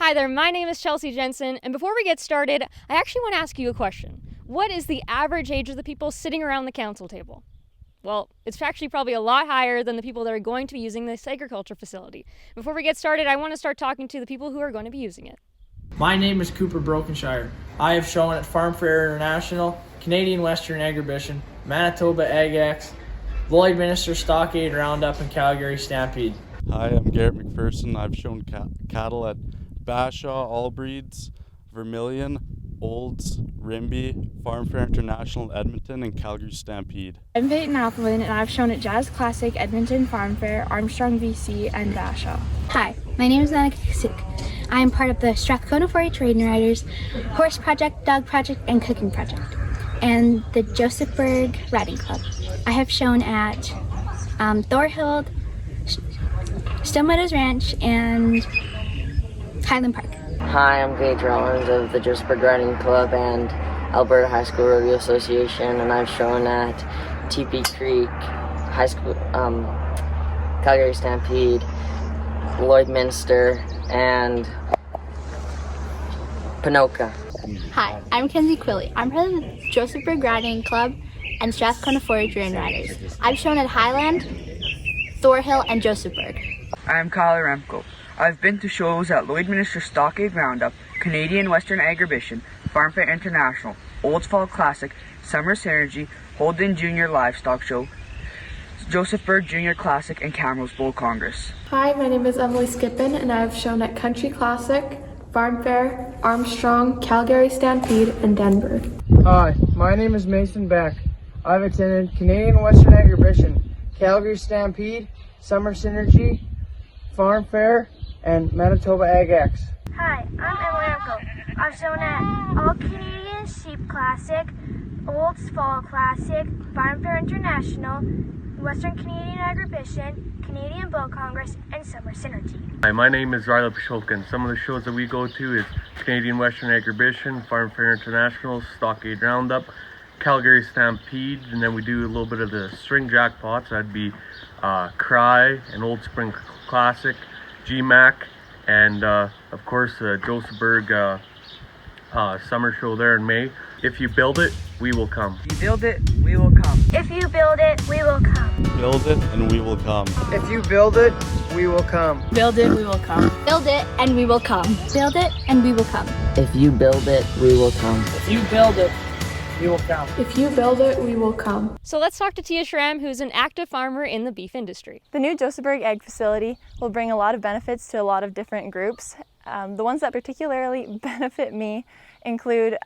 Hi there, my name is Chelsea Jensen, and before we get started, I actually want to ask you a question. What is the average age of the people sitting around the council table? Well, it's actually probably a lot higher than the people that are going to be using this agriculture facility. Before we get started, I want to start talking to the people who are going to be using it. My name is Cooper Brokenshire. I have shown at Farm Fair International, Canadian Western Agribition, Manitoba AgX, Lloydminster Stockade Roundup, and Calgary Stampede. Hi, I'm Garrett McPherson. I've shown cattle at Bashaw, Allbreeds, Vermilion, Olds, Rimbey, Farm Fair International, Edmonton, and Calgary Stampede. I'm Peyton Appleman, and I've shown at JAS Classic, Edmonton Farm Fair, Armstrong BC, and Bashaw. Hi, my name is Annika Kasuk. I am part of the Strathcona 4-H Trading Riders, Horse Project, Dog Project, and Cooking Project, and the Josephburg Riding Club. I have shown at Thorhild, Stone Meadows Ranch, and Highland Park. Hi, I'm Gage Rollins of the Josephburg Riding Club and Alberta High School Rodeo Association, and I've shown at TP Creek High School, Calgary Stampede, Lloydminster, and Ponoka. Hi, I'm Kenzie Quilley. I'm part of the Josephburg Riding Club and Strathcona 4-H Riders. I've shown at Highland, Thorhill, and Josephburg. I'm Kyle Remko. I've been to shows at Lloydminster Stockade Roundup, Canadian Western Agribition, Farm Fair International, Olds Fall Classic, Summer Synergy, Holden Junior Livestock Show, Josephburg Junior Classic, and Camrose Bull Congress. Hi, my name is Emily Skippin, and I've shown at Country Classic, Farm Fair, Armstrong, Calgary Stampede, and Denver. Hi, my name is Mason Beck. I've attended Canadian Western Agribition, Calgary Stampede, Summer Synergy, Farm Fair, and Manitoba AgX. Hi, I'm Emily Remko. I've shown at All Canadian Sheep Classic, Olds Fall Classic, Farm Fair International, Western Canadian Agribition, Canadian Bull Congress, and Summer Synergy. Hi, my name is Riley Pashulkin. Some of the shows that we go to is Canadian Western Agribition, Farm Fair International, Stockade Roundup, Calgary Stampede, and then we do a little bit of the string jackpots. That'd be Cry and Old Spring Classic, GMAC, and of course the Josephburg summer show there in May. If you build it, we will come. If you build it, we will come. If you build it, we will come. Build it and we will come. If you build it, we will come. Build it, we will come. Build it, and we will come. Build it, and we will come. If you build it, we will come. If you build it, we will come. If you build it, we will come. So let's talk to Tia Schramm, who's an active farmer in the beef industry. The new Josephburg Egg Facility will bring a lot of benefits to a lot of different groups. The ones that particularly benefit me include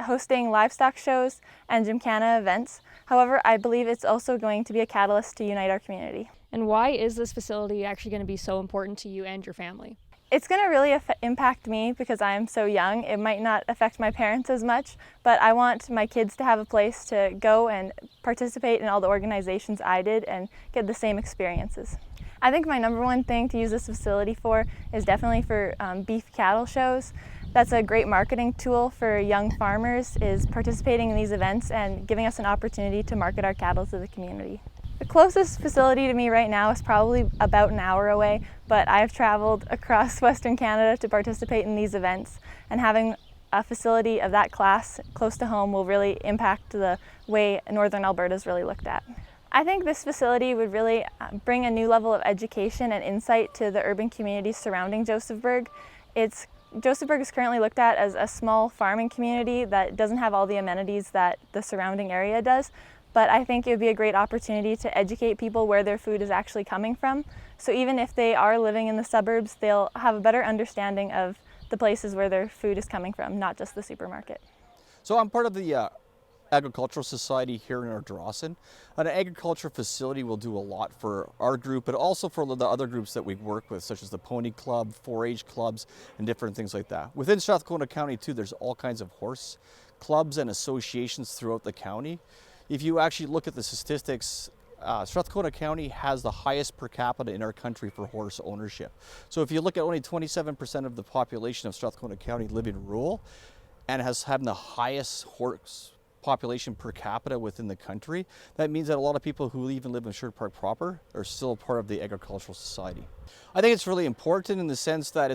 hosting livestock shows and gymkhana events. However, I believe it's also going to be a catalyst to unite our community. And why is this facility actually going to be so important to you and your family? It's going to really impact me because I am so young. It might not affect my parents as much, but I want my kids to have a place to go and participate in all the organizations I did and get the same experiences. I think my number one thing to use this facility for is definitely for beef cattle shows. That's a great marketing tool for young farmers, is participating in these events and giving us an opportunity to market our cattle to the community. The closest facility to me right now is probably about an hour away, but I've traveled across Western Canada to participate in these events, and having a facility of that class close to home will really impact the way Northern Alberta is really looked at. I think this facility would really bring a new level of education and insight to the urban communities surrounding Josephburg. Josephburg is currently looked at as a small farming community that doesn't have all the amenities that the surrounding area does, but I think it would be a great opportunity to educate people where their food is actually coming from. So even if they are living in the suburbs, they'll have a better understanding of the places where their food is coming from, not just the supermarket. So I'm part of the Agricultural Society here in Ardrossan. An agriculture facility will do a lot for our group, but also for the other groups that we work with, such as the Pony Club, 4-H clubs, and different things like that. Within Strathcona County too, there's all kinds of horse clubs and associations throughout the county. If you actually look at the statistics, Strathcona County has the highest per capita in our country for horse ownership. So if you look at only 27% of the population of Strathcona County live in rural and has had the highest horse population per capita within the country, that means that a lot of people who even live in Sherwood Park proper are still part of the agricultural society. I think it's really important in the sense that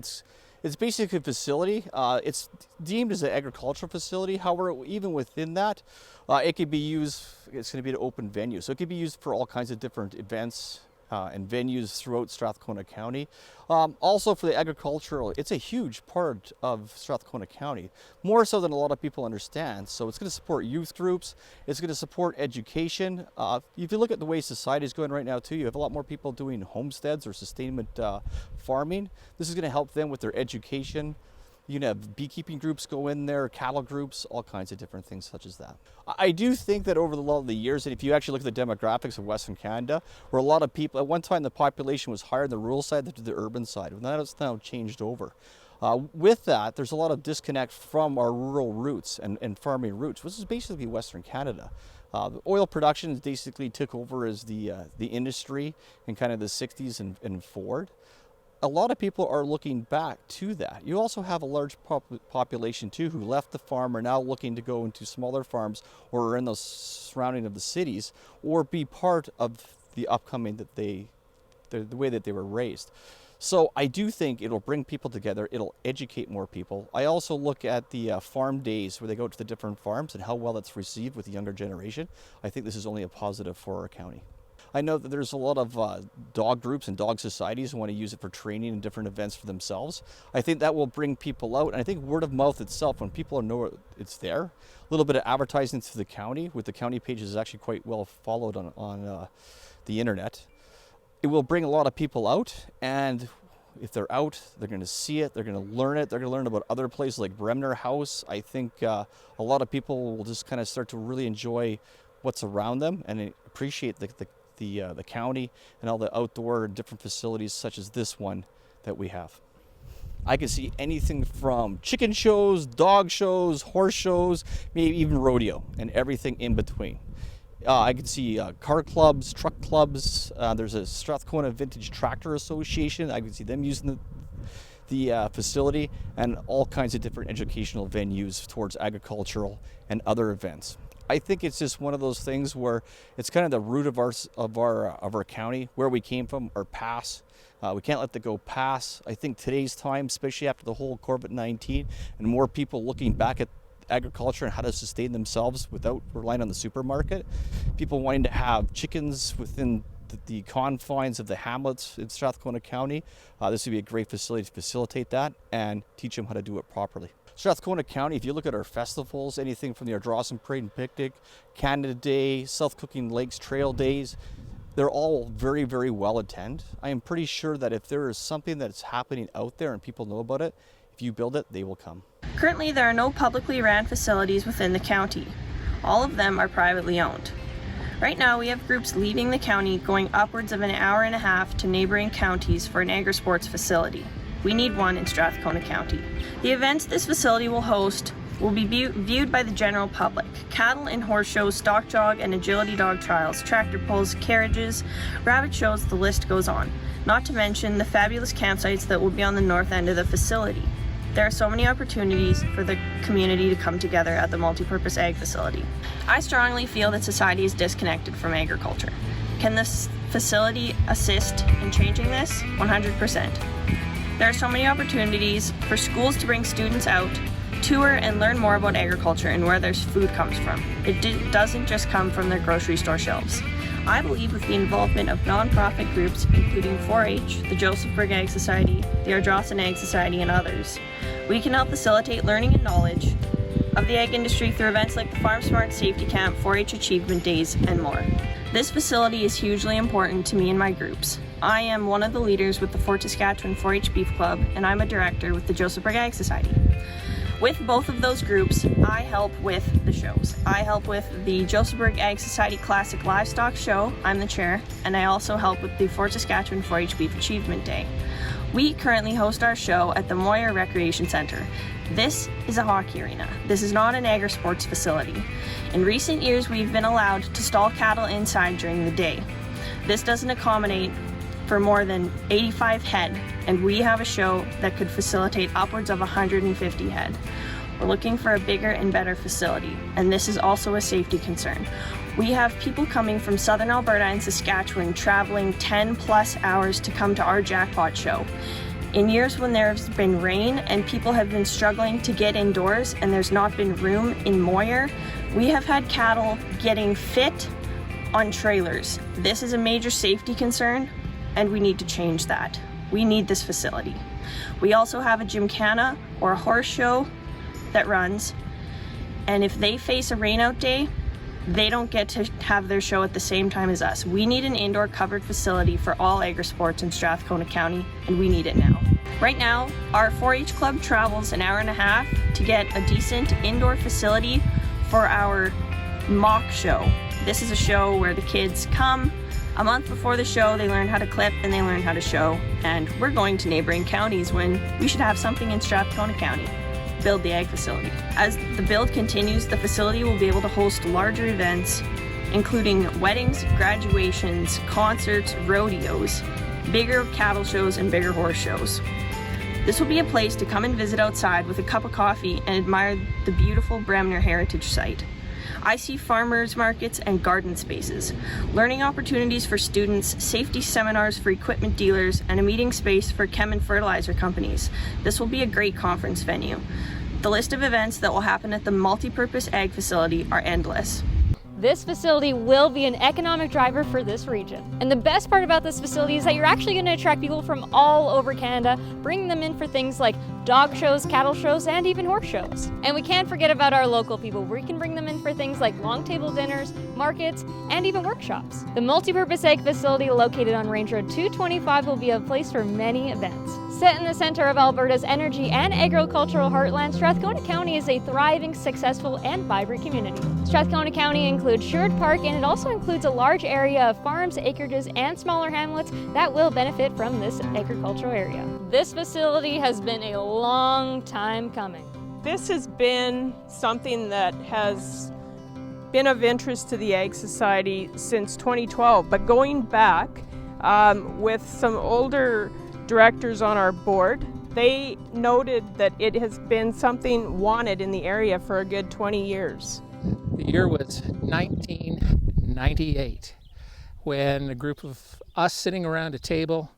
It's basically a facility. It's deemed as an agricultural facility. However, even within that, it could be used, it's going to be an open venue. So it could be used for all kinds of different events and venues throughout Strathcona County. Also for the agricultural, it's a huge part of Strathcona County, more so than a lot of people understand. So it's going to support youth groups, it's going to support education. If you look at the way society is going right now too, you have a lot more people doing homesteads or sustainment farming. This is going to help them with their education. You can have beekeeping groups go in there, cattle groups, all kinds of different things such as that. I do think that over the years, and if you actually look at the demographics of Western Canada, where a lot of people, at one time the population was higher in the rural side than the urban side, and that's now changed over. With that, there's a lot of disconnect from our rural roots and farming roots, which is basically Western Canada. The oil production basically took over as the industry in kind of the 60s and forward. A lot of people are looking back to that. You also have a large population too who left the farm, are now looking to go into smaller farms or are in the surrounding of the cities, or be part of the upcoming the way that they were raised. So I do think it'll bring people together, it'll educate more people. I also look at the farm days where they go to the different farms and how well it's received with the younger generation. I think this is only a positive for our county. I know that there's a lot of dog groups and dog societies who want to use it for training and different events for themselves. I think that will bring people out, and I think word of mouth itself, when people know it's there, a little bit of advertising through the county, with the county pages is actually quite well followed on the internet. It will bring a lot of people out, and if they're out, they're going to see it, they're going to learn it, they're going to learn about other places like Bremner House. I think a lot of people will just kind of start to really enjoy what's around them and appreciate the county and all the outdoor and different facilities such as this one that we have. I can see anything from chicken shows, dog shows, horse shows, maybe even rodeo and everything in between. I can see car clubs, truck clubs. There's a Strathcona Vintage Tractor Association. I can see them using the facility, and all kinds of different educational venues towards agricultural and other events. I think it's just one of those things where it's kind of the root of our county, where we came from, our past. We can't let that go pass. I think today's time, especially after the whole COVID-19, and more people looking back at agriculture and how to sustain themselves without relying on the supermarket. People wanting to have chickens within the confines of the hamlets in Strathcona County. This would be a great facility to facilitate that and teach them how to do it properly. Strathcona County, if you look at our festivals, anything from the Ardrossan Parade and Picnic, Canada Day, South Cooking Lakes Trail Days, they're all very, very well attended. I am pretty sure that if there is something that's happening out there and people know about it, if you build it, they will come. Currently, there are no publicly ran facilities within the county. All of them are privately owned. Right now, we have groups leaving the county going upwards of an hour and a half to neighboring counties for an agri-sports facility. We need one in Strathcona County. The events this facility will host will be viewed by the general public. Cattle and horse shows, stock jog and agility dog trials, tractor pulls, carriages, rabbit shows, the list goes on. Not to mention the fabulous campsites that will be on the north end of the facility. There are so many opportunities for the community to come together at the multipurpose ag facility. I strongly feel that society is disconnected from agriculture. Can this facility assist in changing this? 100%. There are so many opportunities for schools to bring students out, tour and learn more about agriculture and where their food comes from. It doesn't just come from their grocery store shelves. I believe with the involvement of nonprofit groups, including 4-H, the Josephburg Ag Society, the Ardrossan Ag Society, and others, we can help facilitate learning and knowledge of the ag industry through events like the Farm Smart Safety Camp, 4-H Achievement Days, and more. This facility is hugely important to me and my groups. I am one of the leaders with the Fort Saskatchewan 4-H Beef Club, and I'm a director with the Josephburg Ag Society. With both of those groups, I help with the shows. I help with the Josephburg Ag Society Classic Livestock Show. I'm the chair, and I also help with the Fort Saskatchewan 4-H Beef Achievement Day. We currently host our show at the Moyer Recreation Centre. This is a hockey arena. This is not an agri-sports facility. In recent years, we've been allowed to stall cattle inside during the day. This doesn't accommodate for more than 85 head, and we have a show that could facilitate upwards of 150 head. We're looking for a bigger and better facility, and this is also a safety concern. We have people coming from southern Alberta and Saskatchewan traveling 10 plus hours to come to our jackpot show. In years when there's been rain and people have been struggling to get indoors and there's not been room in Moyer, we have had cattle getting fit on trailers. This is a major safety concern, and we need to change that. We need this facility. We also have a gymkhana or a horse show that runs, and if they face a rainout day, they don't get to have their show at the same time as us. We need an indoor covered facility for all agri-sports in Strathcona County, and we need it now. Right now, our 4-H club travels an hour and a half to get a decent indoor facility for our mock show. This is a show where the kids come a month before the show, they learn how to clip and they learn how to show, and we're going to neighboring counties when we should have something in Strathcona County. Build the ag facility. As the build continues, the facility will be able to host larger events, including weddings, graduations, concerts, rodeos, bigger cattle shows, and bigger horse shows. This will be a place to come and visit outside with a cup of coffee and admire the beautiful Bremner Heritage Site. I see farmers markets and garden spaces, learning opportunities for students, safety seminars for equipment dealers, and a meeting space for chem and fertilizer companies. This will be a great conference venue. The list of events that will happen at the multi-purpose ag facility are endless. This facility will be an economic driver for this region. And the best part about this facility is that you're actually going to attract people from all over Canada, bringing them in for things like dog shows, cattle shows, and even horse shows. And we can't forget about our local people. We can bring them in for things like long table dinners, markets, and even workshops. The multi-purpose ag facility located on Range Road 225 will be a place for many events. Set in the center of Alberta's energy and agricultural heartland, Strathcona County is a thriving, successful, and vibrant community. Strathcona County includes Sherwood Park, and it also includes a large area of farms, acreages, and smaller hamlets that will benefit from this agricultural area. This facility has been a long time coming. This has been something that has been of interest to the Ag Society since 2012, but going back with some older directors on our board, they noted that it has been something wanted in the area for a good 20 years. The year was 1998 when a group of us sitting around a table,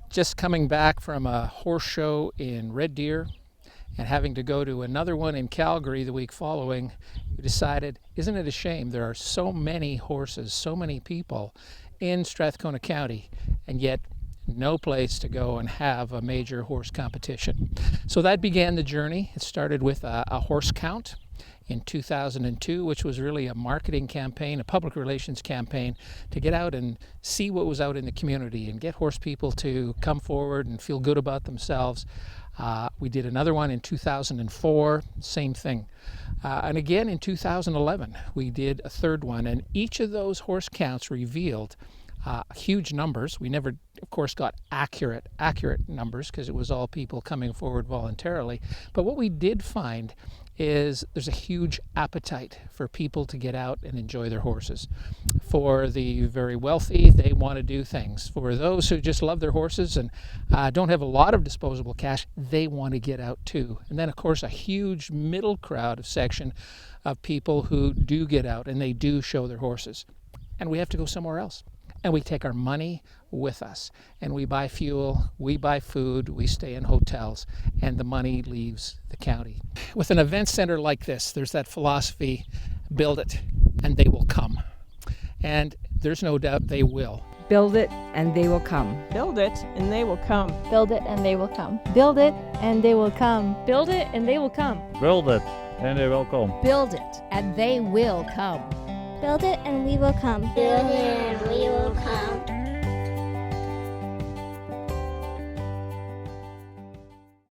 just coming back from a horse show in Red Deer and having to go to another one in Calgary the week following, we decided, isn't it a shame there are so many horses, so many people in Strathcona County, and yet no place to go and have a major horse competition. So that began the journey. It started with a horse count in 2002, which was really a marketing campaign, a public relations campaign to get out and see what was out in the community and get horse people to come forward and feel good about themselves. We did another one in 2004, same thing. And again in 2011, we did a third one, and each of those horse counts revealed huge numbers. We never, of course, got accurate numbers because it was all people coming forward voluntarily. But what we did find is there's a huge appetite for people to get out and enjoy their horses. For the very wealthy, they want to do things. For those who just love their horses and don't have a lot of disposable cash, they want to get out too. And then, of course, a huge middle crowd section of people who do get out and they do show their horses. And we have to go somewhere else. And we take our money with us, and we buy fuel, we buy food, we stay in hotels, and the money leaves the county. With an event center like this, there's that philosophy, build it and they will come. And there's no doubt they will. Build it and they will come. Build it and they will come. Build it and they will come. Build it and they will come. Build it and they will come. Build it and they will come. Build it and they will come. Build it and we will come. Build it and we will come.